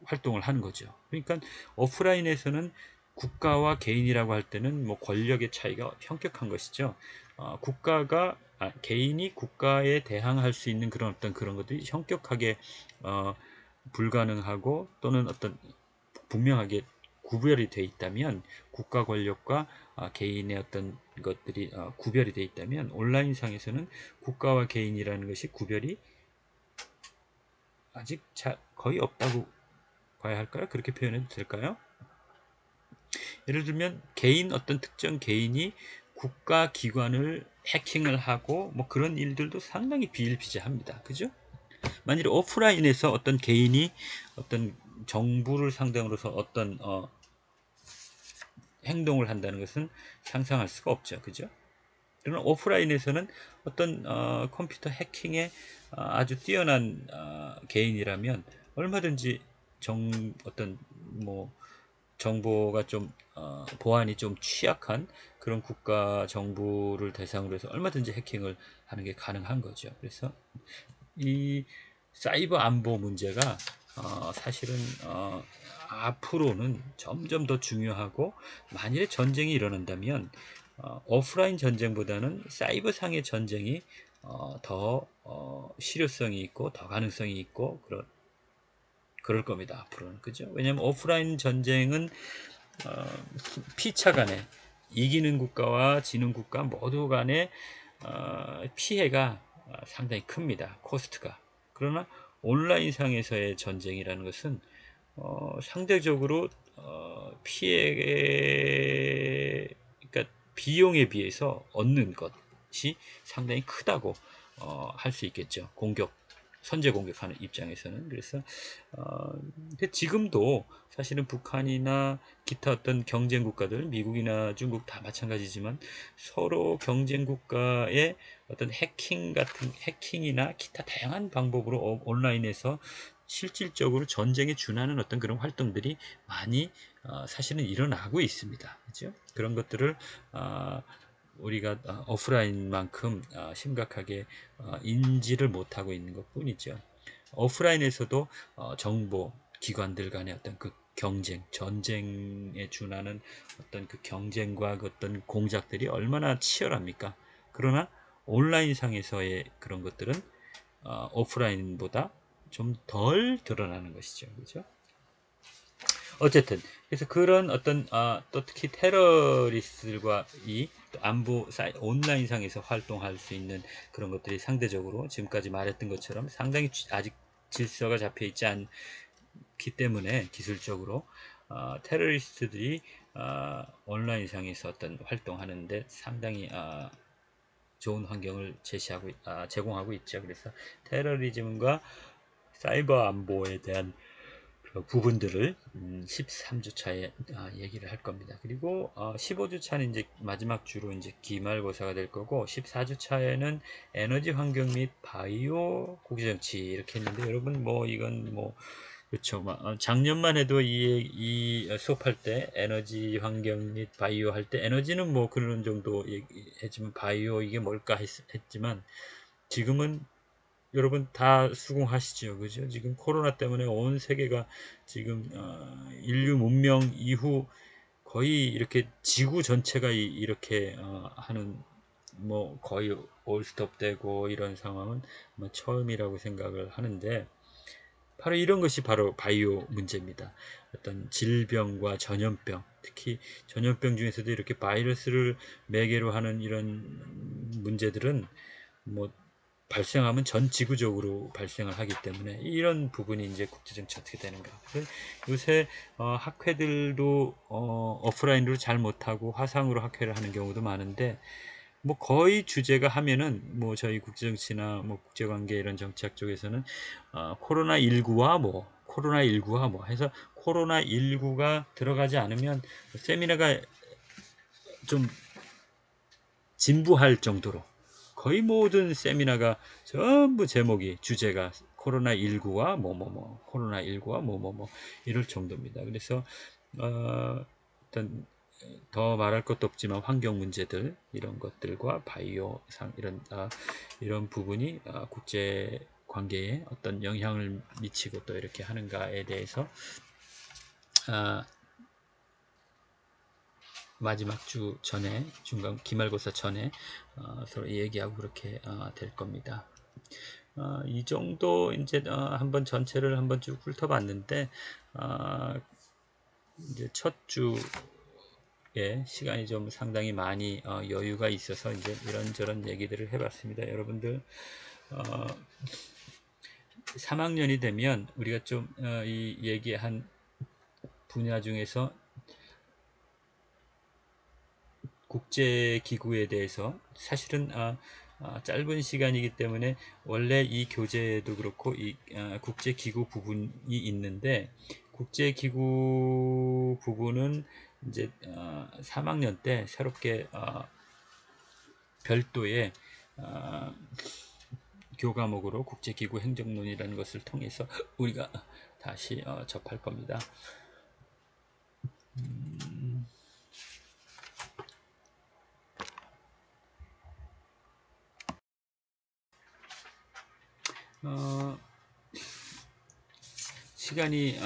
Speaker 1: 활동을 하는 거죠. 그러니까 오프라인에서는 국가와 개인이라고 할 때는 뭐 권력의 차이가 현격한 것이죠. 개인이 국가에 대항할 수 있는 그런 어떤 그런 것들이 현격하게 불가능하고 또는 어떤 분명하게 구별이 돼 있다면, 국가 권력과 개인의 어떤 것들이 구별이 돼 있다면, 온라인상에서는 국가와 개인이라는 것이 구별이 아직 거의 없다고 봐야 할까요? 그렇게 표현해도 될까요? 예를 들면 어떤 특정 개인이 국가 기관을 해킹을 하고 뭐 그런 일들도 상당히 비일비재합니다. 그죠? 만일 오프라인에서 어떤 개인이 어떤 정부를 상대로서 어떤 행동을 한다는 것은 상상할 수가 없죠. 그죠? 그러나 오프라인에서는 어떤 컴퓨터 해킹에 아주 뛰어난 개인이라면 얼마든지 어떤 뭐 정보가 좀 보안이 좀 취약한 그런 국가 정부를 대상으로 해서 얼마든지 해킹을 하는 게 가능한 거죠. 그래서 이 사이버 안보 문제가 사실은 앞으로는 점점 더 중요하고, 만일에 전쟁이 일어난다면 오프라인 전쟁보다는 사이버상의 전쟁이 더 실효성이 있고 더 가능성이 있고 그럴 겁니다. 앞으로는. 그죠? 왜냐하면 오프라인 전쟁은 어, 피차 간에 이기는 국가와 지는 국가 모두 간에 피해가 상당히 큽니다. 코스트가. 그러나 온라인상에서의 전쟁이라는 것은 상대적으로 피해, 그러니까 비용에 비해서 얻는 것이 상당히 크다고 할 수 있겠죠. 선제 공격하는 입장에서는. 그래서 근데 지금도 사실은 북한이나 기타 어떤 경쟁 국가들, 미국이나 중국 다 마찬가지지만, 서로 경쟁 국가의 어떤 해킹이나 기타 다양한 방법으로 온라인에서 실질적으로 전쟁에 준하는 어떤 그런 활동들이 많이 사실은 일어나고 있습니다. 그죠? 그런 것들을 우리가 오프라인만큼 심각하게 인지를 못하고 있는 것 뿐이죠. 오프라인에서도 정보 기관들 간의 어떤 그 전쟁에 준하는 어떤 그 경쟁과 그 어떤 공작들이 얼마나 치열합니까? 그러나 온라인상에서의 그런 것들은 오프라인보다 좀 덜 드러나는 것이죠. 그죠? 어쨌든 그래서 그런 어떤 또 특히 테러리스트들과 이 안보 온라인상에서 활동할 수 있는 그런 것들이 상대적으로 지금까지 말했던 것처럼 상당히 아직 질서가 잡혀 있지 않기 때문에, 기술적으로 테러리스트들이 온라인상에서 어떤 활동하는데 상당히 좋은 환경을 제공하고 있죠. 그래서 테러리즘과 사이버 안보에 대한 그 부분들을 13주차에 얘기를 할 겁니다. 그리고 15주차는 이제 마지막 주로 이제 기말고사가 될 거고, 14주차에는 에너지 환경 및 바이오 국제정치 이렇게 했는데, 여러분 뭐 이건 뭐 그렇죠. 작년만 해도 이 수업할 때 에너지 환경 및 바이오 할 때 에너지는 뭐 그런 정도 얘기했지만, 바이오 이게 뭘까 했지만, 지금은 여러분 다 수긍하시죠, 그죠? 지금 코로나 때문에 온 세계가 지금 인류 문명 이후 거의 이렇게 지구 전체가 이렇게 하는, 뭐 거의 올스톱되고 이런 상황은 뭐 처음이라고 생각을 하는데, 바로 이런 것이 바로 바이오 문제입니다. 어떤 질병과 전염병, 특히 전염병 중에서도 이렇게 바이러스를 매개로 하는 이런 문제들은 뭐 발생하면 전 지구적으로 발생을 하기 때문에, 이런 부분이 이제 국제정치 어떻게 되는가. 요새 학회들도 오프라인으로 잘 못하고 화상으로 학회를 하는 경우도 많은데, 뭐 거의 주제가 하면은 뭐 저희 국제정치나 뭐 국제관계 이런 정치학 쪽에서는 코로나19와 뭐 해서, 코로나19가 들어가지 않으면 세미나가 좀 진부할 정도로 거의 모든 세미나가 전부 주제가 코로나19와 코로나19와 이럴 정도입니다. 그래서 어떤 더 말할 것도 없지만 환경 문제들 이런 것들과 바이오상 이런 부분이 국제 관계에 어떤 영향을 미치고 또 이렇게 하는가에 대해서 아, 마지막 주 전에 중간 기말고사 전에 서로 얘기하고 그렇게 될 겁니다. 이 정도 이제 한번 전체를 한번 쭉 훑어봤는데 이제 첫 주에 시간이 좀 상당히 많이 여유가 있어서 이제 이런저런 얘기들을 해봤습니다. 여러분들 3학년이 되면 우리가 좀 이 얘기한 분야 중에서 국제기구에 대해서 사실은 짧은 시간이기 때문에 원래 이 교재도 그렇고 이 국제기구 부분이 있는데 국제기구 부분은 이제 3학년 때 새롭게 별도의 교과목으로 국제기구 행정론이라는 것을 통해서 우리가 다시 접할 겁니다. 시간이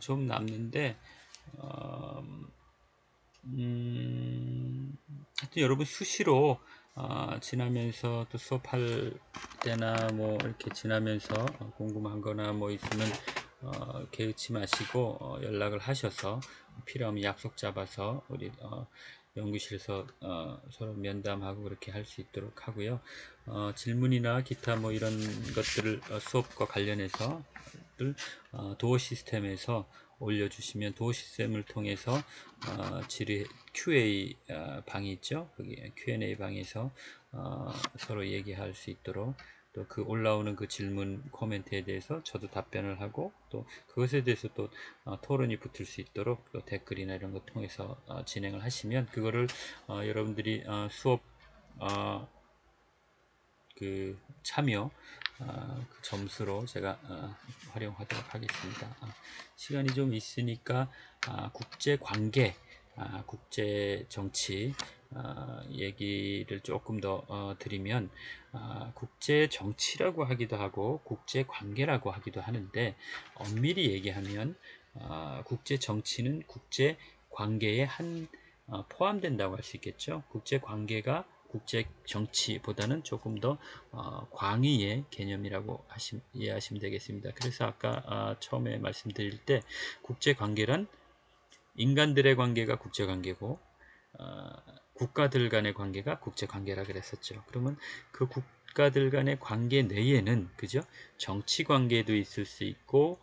Speaker 1: 좀 남는데 하여튼 여러분 수시로 지나면서 또 수업할 때나 뭐 이렇게 지나면서 궁금한 거나 뭐 있으면 개의치 마시고 연락을 하셔서 필요하면 약속 잡아서 우리 연구실에서 서로 면담하고 그렇게 할 수 있도록 하고요. 질문이나 기타 뭐 이런 것들을 수업과 관련해서 도어 시스템에서 올려주시면 도어 시스템을 통해서 질의 QA 방이 있죠. 거기 Q&A 방에서 서로 얘기할 수 있도록 또 그 올라오는 그 질문 코멘트에 대해서 저도 답변을 하고 또 그것에 대해서 또 토론이 붙을 수 있도록 또 댓글이나 이런 것 통해서 진행을 하시면 그거를 여러분들이 수업 그 참여 그 점수로 제가 활용하도록 하겠습니다. 시간이 좀 있으니까 국제 관계, 국제 정치 얘기를 조금 더 드리면 국제 정치라고 하기도 하고 국제 관계라고 하기도 하는데 엄밀히 얘기하면 국제 정치는 국제 관계에 포함된다고 할 수 있겠죠. 국제 관계가 국제 정치보다는 조금 더 광의의 개념이라고 이해하시면 되겠습니다. 그래서 아까 처음에 말씀드릴 때 국제 관계란 인간들의 관계가 국제 관계고 국가들 간의 관계가 국제 관계라 그랬었죠. 그러면 그 국가들 간의 관계 내에는 그죠? 정치 관계도 있을 수 있고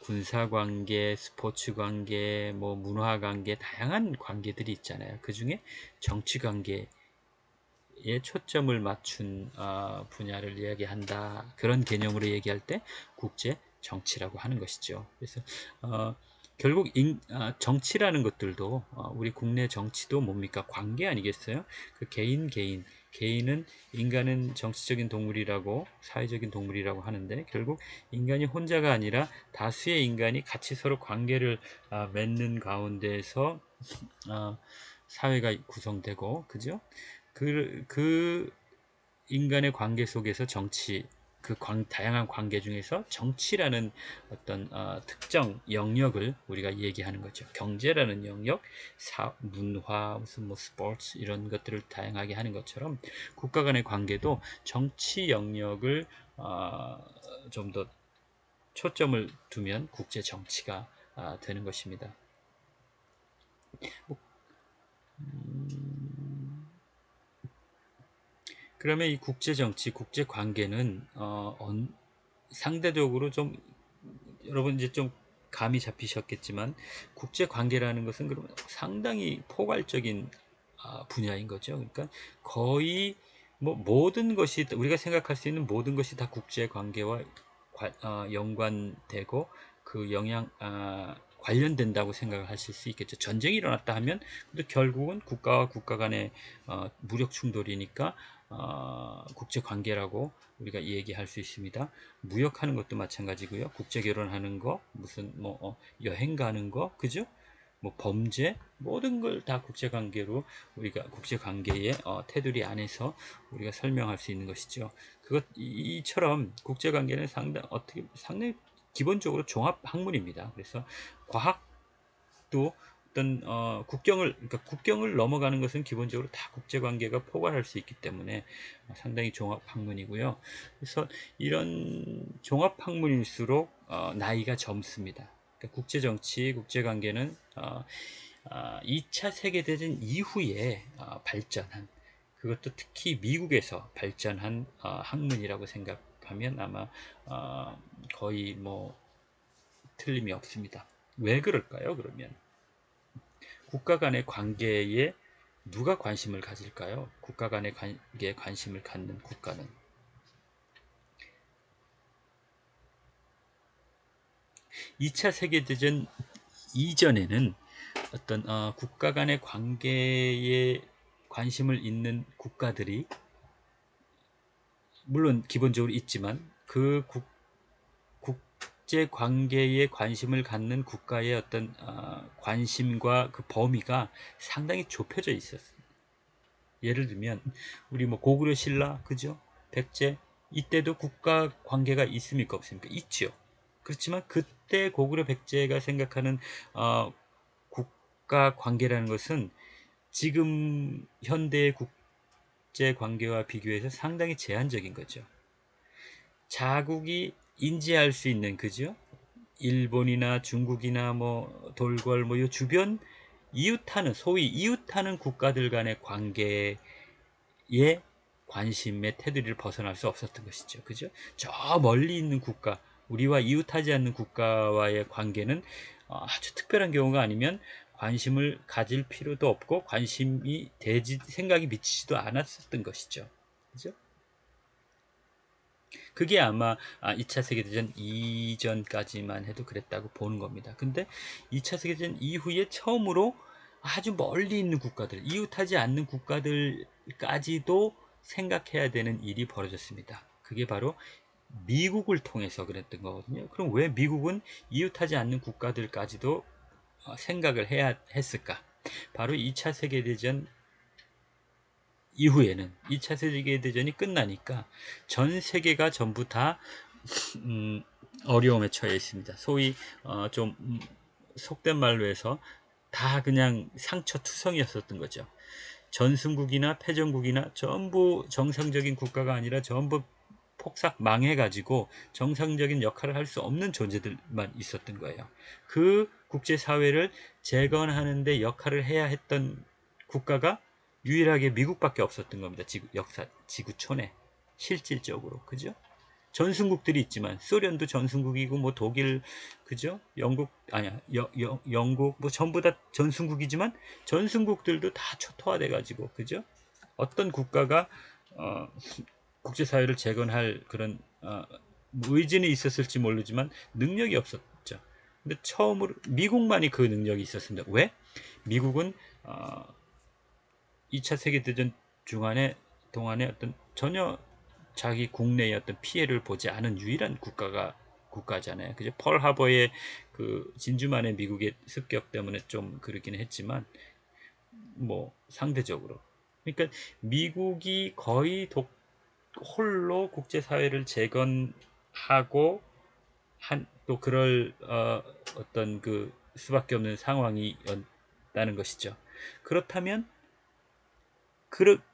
Speaker 1: 군사 관계, 스포츠 관계, 뭐 문화 관계 다양한 관계들이 있잖아요. 그 중에 정치 관계 에 초점을 맞춘 분야를 이야기한다. 그런 개념으로 얘기할 때 국제 정치라고 하는 것이죠. 그래서 결국 정치라는 것들도 우리 국내 정치도 뭡니까? 관계 아니겠어요? 그 개인은 인간은 정치적인 동물이라고 사회적인 동물이라고 하는데 결국 인간이 혼자가 아니라 다수의 인간이 같이 서로 관계를 맺는 가운데에서 사회가 구성되고 그죠? 그 인간의 관계 속에서 정치 다양한 관계 중에서 정치라는 어떤 특정 영역을 우리가 얘기하는 거죠. 경제라는 영역, 문화, 무슨 뭐 스포츠 이런 것들을 다양하게 하는 것처럼 국가 간의 관계도 정치 영역을 좀 더 초점을 두면 국제 정치가 되는 것입니다. 그러면 이 국제 정치, 국제 관계는 상대적으로 좀 여러분 이제 좀 감이 잡히셨겠지만 국제 관계라는 것은 그러면 상당히 포괄적인 분야인 거죠. 그러니까 거의 뭐 모든 것이 우리가 생각할 수 있는 모든 것이 다 국제 관계와 연관되고 그 관련된다고 생각을 하실 수 있겠죠. 전쟁이 일어났다 하면 근데 결국은 국가와 국가 간의 무력 충돌이니까 국제 관계라고 우리가 얘기할 수 있습니다. 무역하는 것도 마찬가지고요. 국제 결혼하는 거, 무슨 뭐 여행 가는 거, 그죠? 뭐 범죄, 모든 걸 다 국제관계로 우리가 국제관계의 테두리 안에서 우리가 설명할 수 있는 것이죠. 이처럼 국제관계는 상당히 기본적으로 종합 학문입니다. 그래서 과학도 어떤 그러니까 국경을 넘어가는 것은 기본적으로 다 국제관계가 포괄할 수 있기 때문에 상당히 종합 학문이고요. 그래서 이런 종합 학문일수록 나이가 젊습니다. 그러니까 국제정치, 국제관계는 2차 세계대전 이후에 발전한, 그것도 특히 미국에서 발전한 학문이라고 생각하면 아마 거의 뭐 틀림이 없습니다. 왜 그럴까요? 그러면 국가 간의 관계에 누가 관심을 가질까요? 국가 간의 관계에 관심을 갖는 국가는 2차 세계대전 이전에는 어떤 국가 간의 관계에 관심을 있는 국가들이 물론 기본적으로 있지만 그 국제 관계에 관심을 갖는 국가의 어떤 관심과 그 범위가 상당히 좁혀져 있었습니다. 예를 들면 우리 뭐 고구려 신라, 그죠? 백제, 이때도 국가 관계가 있습니까 없습니까? 있죠. 그렇지만 그때 고구려 백제가 생각하는 국가 관계라는 것은 지금 현대의 국제 관계와 비교해서 상당히 제한적인 거죠. 자국이 인지할 수 있는, 그죠? 일본이나 중국이나 뭐 돌궐 뭐 요 주변 이웃하는, 소위 이웃하는 국가들 간의 관계에 관심의 테두리를 벗어날 수 없었던 것이죠. 그죠? 저 멀리 있는 국가, 우리와 이웃하지 않는 국가와의 관계는 아주 특별한 경우가 아니면 관심을 가질 필요도 없고 관심이 생각이 미치지도 않았었던 것이죠. 그죠? 그게 아마 2차 세계대전 이전까지만 해도 그랬다고 보는 겁니다. 근데 2차 세계대전 이후에 처음으로 아주 멀리 있는 국가들, 이웃하지 않는 국가들까지도 생각해야 되는 일이 벌어졌습니다. 그게 바로 미국을 통해서 그랬던 거거든요. 그럼 왜 미국은 이웃하지 않는 국가들까지도 생각을 해야 했을까? 바로 2차 세계대전 이후에는 2차 세계대전이 끝나니까 전 세계가 전부 다 어려움에 처해 있습니다. 소위 좀 속된 말로 해서 다 그냥 상처투성이었었던 거죠. 전승국이나 패전국이나 전부 정상적인 국가가 아니라 전부 폭삭 망해가지고 정상적인 역할을 할 수 없는 존재들만 있었던 거예요. 그 국제사회를 재건하는데 역할을 해야 했던 국가가 유일하게 미국밖에 없었던 겁니다. 지구촌에 실질적으로, 그죠? 전승국들이 있지만 소련도 전승국이고 뭐 독일, 그죠? 영국 아니야, 영국 뭐 전부 다 전승국이지만 전승국들도 다 초토화돼 가지고, 그죠? 어떤 국가가 어, 국제사회를 재건할 그런 의지는 있었을지 모르지만 능력이 없었죠. 근데 처음으로 미국만이 그 능력이 있었습니다. 왜? 미국은 2차 세계대전 동안에 어떤 전혀 자기 국내의 어떤 피해를 보지 않은 유일한 국가잖아요. 그죠? 펄하버의 그 진주만의 미국의 습격 때문에 좀 그러긴 했지만 뭐 상대적으로, 그러니까 미국이 거의 홀로 국제사회를 재건하고 또 그럴 어떤 그 수밖에 없는 상황이었다는 것이죠. 그렇다면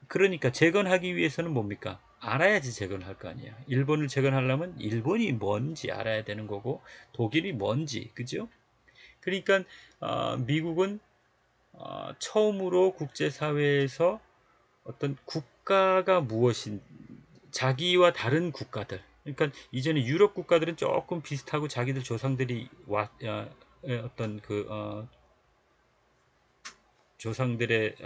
Speaker 1: 그러니까 재건하기 위해서는 뭡니까? 알아야지 재건할 거 아니야. 일본을 재건하려면 일본이 뭔지 알아야 되는 거고 독일이 뭔지, 그죠? 그러니까 미국은 처음으로 국제사회에서 어떤 국가가 무엇인, 자기와 다른 국가들, 그러니까 이전에 유럽 국가들은 조금 비슷하고 자기들 조상들이 어떤 그 조상들의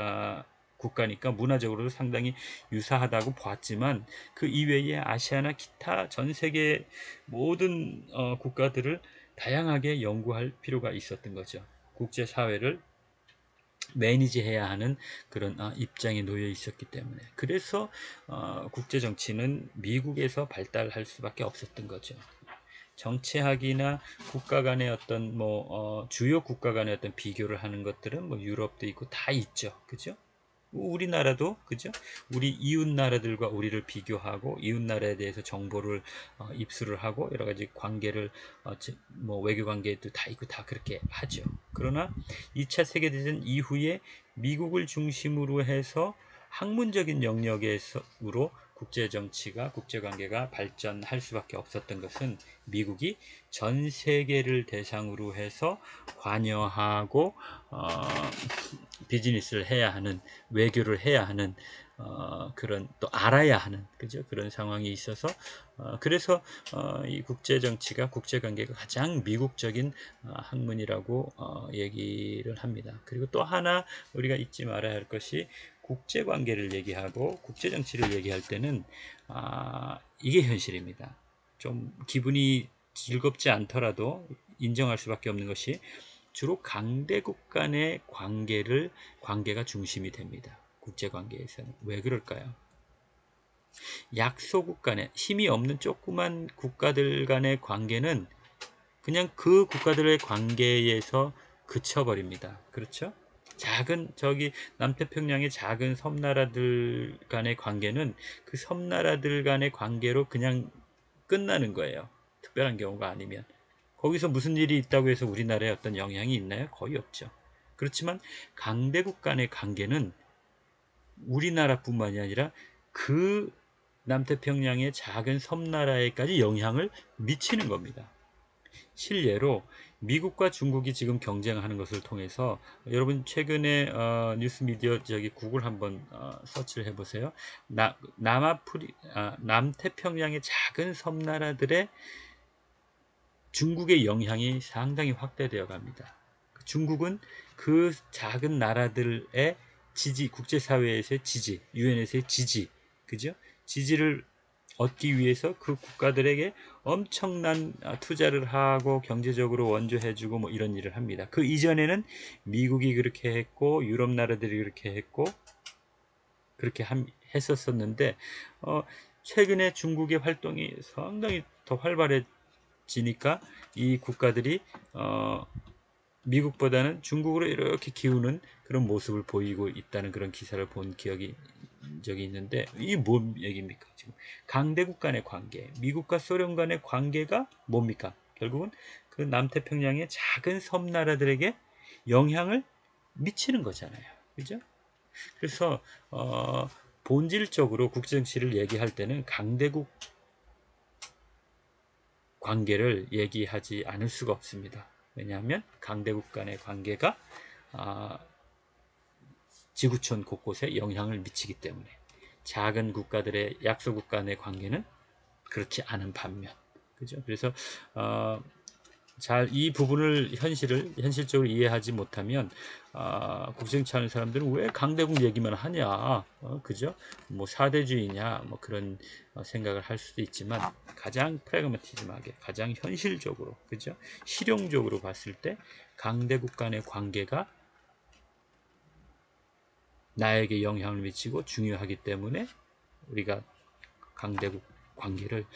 Speaker 1: 국가니까 문화적으로도 상당히 유사하다고 보았지만 그 이외에 아시아나 기타 전 세계 모든 국가들을 다양하게 연구할 필요가 있었던 거죠. 국제사회를 매니지해야 하는 그런 입장에 놓여 있었기 때문에, 그래서 국제 정치는 미국에서 발달할 수밖에 없었던 거죠. 정치학이나 국가 간의 어떤 주요 국가 간의 어떤 비교를 하는 것들은 유럽도 있고 다 있죠. 그죠? 우리나라도 그죠? 우리 이웃 나라들과 우리를 비교하고 이웃 나라에 대해서 정보를 입수를 하고 여러 가지 관계를 외교 관계도 다 있고 다 그렇게 하죠. 그러나 2차 세계대전 이후에 미국을 중심으로 해서 학문적인 영역으로 국제정치가 국제관계가 발전할 수밖에 없었던 것은 미국이 전 세계를 대상으로 해서 관여하고 비즈니스를 해야 하는 외교를 해야 하는 그런 또 알아야 하는 그죠 그런 상황이 있어서 그래서 이 국제 정치가 국제 관계가 가장 미국적인 학문이라고 얘기를 합니다. 그리고 또 하나 우리가 잊지 말아야 할 것이 국제 관계를 얘기하고 국제 정치를 얘기할 때는 이게 현실입니다. 좀 기분이 즐겁지 않더라도 인정할 수밖에 없는 것이 주로 강대국 간의 관계가 중심이 됩니다. 국제관계에서는. 왜 그럴까요? 약소국 간의 힘이 없는 조그만 국가들 간의 관계는 그냥 그 국가들의 관계에서 그쳐버립니다. 그렇죠? 남태평양의 작은 섬나라들 간의 관계는 그 섬나라들 간의 관계로 그냥 끝나는 거예요. 특별한 경우가 아니면. 거기서 무슨 일이 있다고 해서 우리나라에 어떤 영향이 있나요? 거의 없죠. 그렇지만 강대국 간의 관계는 우리나라뿐만이 아니라 그 남태평양의 작은 섬나라에까지 영향을 미치는 겁니다. 실례로 미국과 중국이 지금 경쟁하는 것을 통해서 여러분 최근에 뉴스미디어 구글 한번 서치를 해보세요. 남태평양의 작은 섬나라들의 중국의 영향이 상당히 확대되어 갑니다. 중국은 그 작은 나라들의 지지, 국제사회에서의 지지, 유엔에서의 지지, 그죠? 지지를 얻기 위해서 그 국가들에게 엄청난 투자를 하고 경제적으로 원조해주고 이런 일을 합니다. 그 이전에는 미국이 그렇게 했고 유럽 나라들이 그렇게 했고 그렇게 했었었는데 최근에 중국의 활동이 상당히 더 활발해지니까 이 국가들이 미국보다는 중국으로 이렇게 기우는 그런 모습을 보이고 있다는 그런 기사를 본 기억이 적이 있는데 이게 뭔 얘기입니까? 지금 강대국 간의 관계, 미국과 소련 간의 관계가 뭡니까? 결국은 그 남태평양의 작은 섬나라들에게 영향을 미치는 거잖아요. 그죠? 그래서 본질적으로 국제정치를 얘기할 때는 강대국 관계를 얘기하지 않을 수가 없습니다. 왜냐하면 강대국 간의 관계가 지구촌 곳곳에 영향을 미치기 때문에 작은 국가들의 약소국 간의 관계는 그렇지 않은 반면 그죠? 그래서 잘 이 부분을 현실적으로 이해하지 못하면 국정치 하는 사람들은 왜 강대국 얘기만 하냐 그죠? 사대주의냐 그런 생각을 할 수도 있지만 가장 프래그마티즘하게 가장 현실적으로 그죠? 실용적으로 봤을 때 강대국 간의 관계가 나에게 영향을 미치고 중요하기 때문에 우리가 강대국 관계를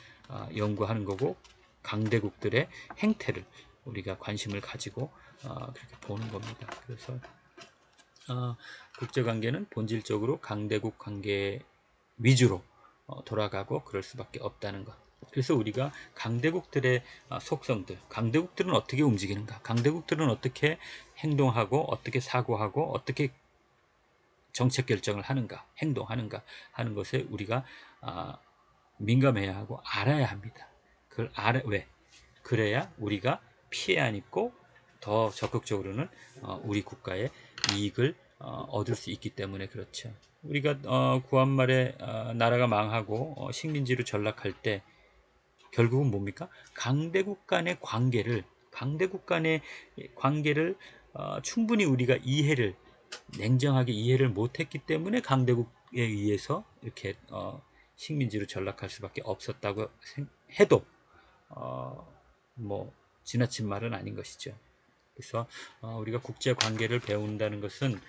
Speaker 1: 연구하는 거고 강대국들의 행태를 우리가 관심을 가지고 그렇게 보는 겁니다. 그래서 국제관계는 본질적으로 강대국 관계 위주로 돌아가고 그럴 수밖에 없다는 것. 그래서 우리가 강대국들의 속성들, 강대국들은 어떻게 움직이는가, 강대국들은 어떻게 행동하고 어떻게 사고하고 어떻게 정책 결정을 하는가, 행동하는가 하는 것에 우리가 민감해야 하고 알아야 합니다. 그걸 왜? 그래야 우리가 피해 안 입고 더 적극적으로는 우리 국가의 이익을 얻을 수 있기 때문에 그렇죠. 우리가 구한말에 나라가 망하고 식민지로 전락할 때 결국은 뭡니까? 강대국 간의 관계를 충분히 우리가 냉정하게 이해를 못했기 때문에 강대국에 의해서 이렇게 식민지로 전락할 수밖에 없었다고 해도 지나친 말은 아닌 것이죠. 그래서 우리가 국제 관계를 배운다는 것은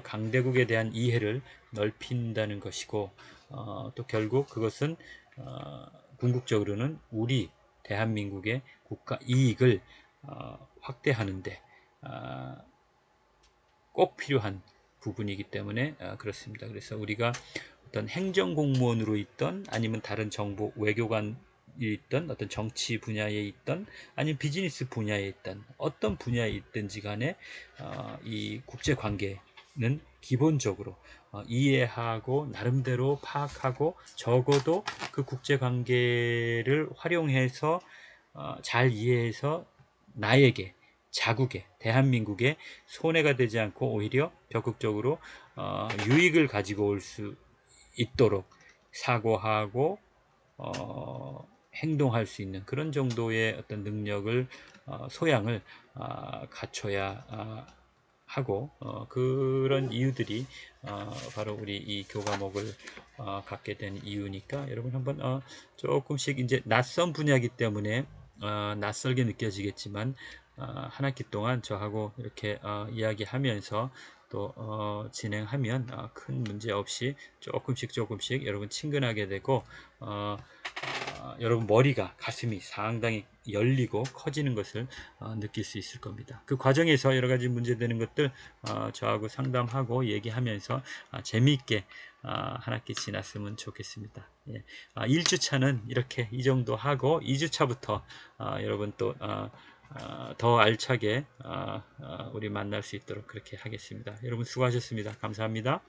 Speaker 1: 강대국에 대한 이해를 넓힌다는 것이고 또 결국 그것은 궁극적으로는 우리 대한민국의 국가 이익을 확대하는데 꼭 필요한 부분이기 때문에 그렇습니다. 그래서 우리가 어떤 행정공무원으로 있던 아니면 다른 정보 외교관이 있던 어떤 정치 분야에 있던 아니면 비즈니스 분야에 있던 어떤 분야에 있든지 간에 이 국제관계는 기본적으로 이해하고 나름대로 파악하고 적어도 그 국제관계를 활용해서 잘 이해해서 나에게 자국에 대한민국에 손해가 되지 않고 오히려 적극적으로 유익을 가지고 올 수 있도록 사고하고 행동할 수 있는 그런 정도의 어떤 능력을 소양을 갖춰야 하고 그런 이유들이 바로 우리 이 교과목을 갖게 된 이유니까 여러분 한번 조금씩 이제 낯선 분야이기 때문에 낯설게 느껴지겠지만 한 학기 동안 저하고 이렇게 이야기하면서 또 진행하면 큰 문제 없이 조금씩 여러분 친근하게 되고 여러분 머리가 가슴이 상당히 열리고 커지는 것을 느낄 수 있을 겁니다. 그 과정에서 여러 가지 문제되는 것들 저하고 상담하고 얘기하면서 재미있게 한 학기 지났으면 좋겠습니다. 예. 1주차는 이렇게 이 정도 하고 2주차부터 여러분 또 더 알차게 우리 만날 수 있도록 그렇게 하겠습니다. 여러분 수고하셨습니다. 감사합니다.